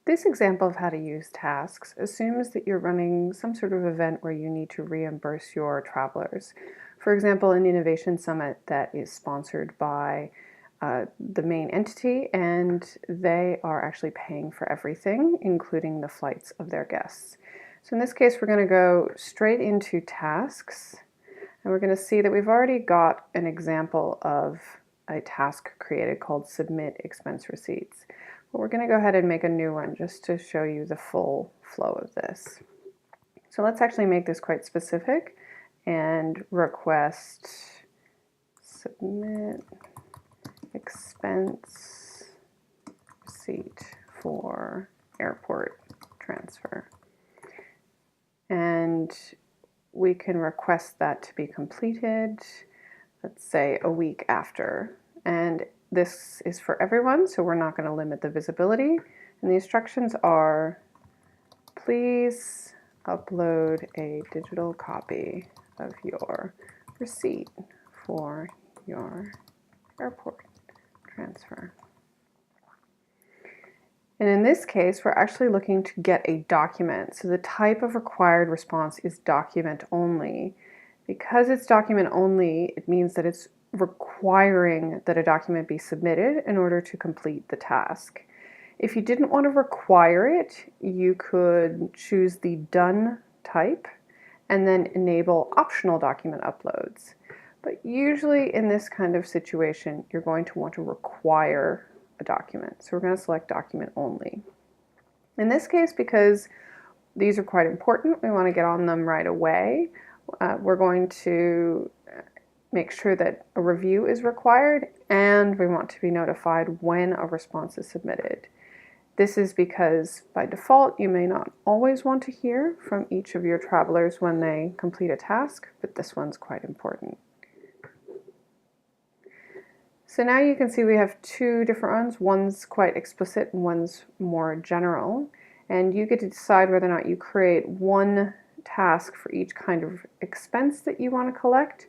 This example of how to use tasks assumes that you're running some sort of event where you need to reimburse your travelers. For example, an innovation summit that is sponsored by the main entity, and they are actually paying for everything, including the flights of their guests. So in this case, we're going to go straight into tasks, and we're going to see that we've already got an example of a task created called Submit Expense Receipts. But we're going to go ahead and make a new one just to show you the full flow of this. So let's actually make this quite specific and request Submit Expense Receipt for airport transfer. And we can request that to be completed, let's say a week after. And this is for everyone, so we're not going to limit the visibility. And the instructions are, please upload a digital copy of your receipt for your airport transfer. And in this case, we're actually looking to get a document. So the type of required response is document only. Because it's document only, it means that it's requiring that a document be submitted in order to complete the task. If you didn't want to require it, you could choose the done type and then enable optional document uploads. But usually in this kind of situation, you're going to want to require a document. So we're going to select document only. In this case, because these are quite important, we want to get on them right away. We're going to make sure that a review is required, and we want to be notified when a response is submitted. This is because by default you may not always want to hear from each of your travelers when they complete a task, but this one's quite important. So now you can see we have two different ones. One's quite explicit and one's more general, and you get to decide whether or not you create one task for each kind of expense that you want to collect,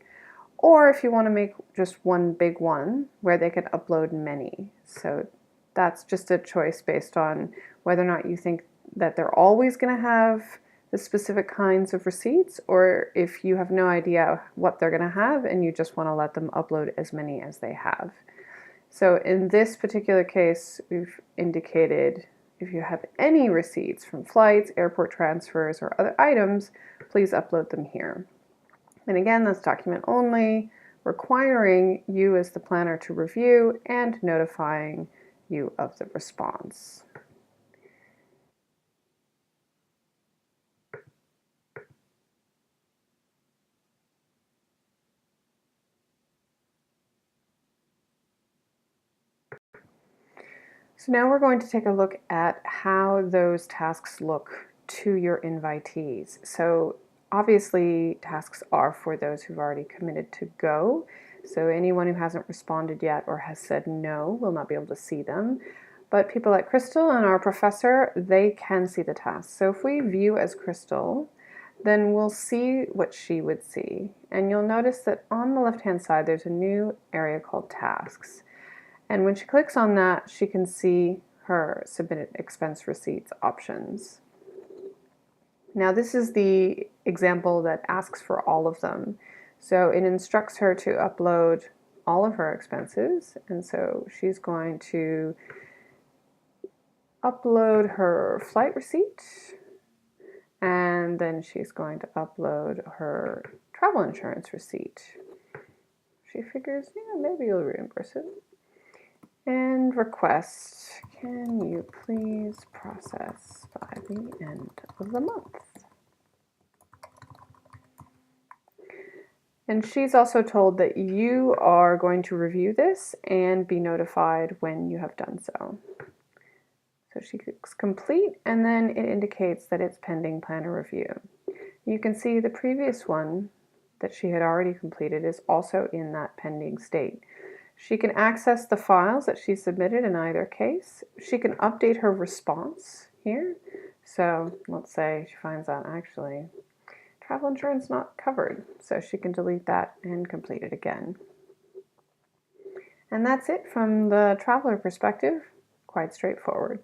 or if you want to make just one big one where they could upload many. So that's just a choice based on whether or not you think that they're always going to have the specific kinds of receipts, or if you have no idea what they're going to have and you just want to let them upload as many as they have. So in this particular case, we've indicated if you have any receipts from flights, airport transfers, or other items, please upload them here. And again, that's document only, requiring you as the planner to review and notifying you of the response. So now we're going to take a look at how those tasks look to your invitees. So obviously tasks are for those who've already committed to go. So anyone who hasn't responded yet or has said no will not be able to see them. But people like Crystal and our professor, they can see the tasks. So if we view as Crystal, then we'll see what she would see. And you'll notice that on the left-hand side, there's a new area called tasks. And when she clicks on that, she can see her submitted expense receipts options. Now this is the example that asks for all of them. So it instructs her to upload all of her expenses. And so she's going to upload her flight receipt. And then she's going to upload her travel insurance receipt. She figures, yeah, maybe you'll reimburse it. And request, can you please process by the end of the month? And she's also told that you are going to review this and be notified when you have done so. So she clicks complete, and then it indicates that it's pending planner review. You can see the previous one that she had already completed is also in that pending state. She can access the files that she submitted in either case. She can update her response here. So let's say she finds out actually travel insurance not covered. So she can delete that and complete it again. And that's it from the traveler perspective. Quite straightforward.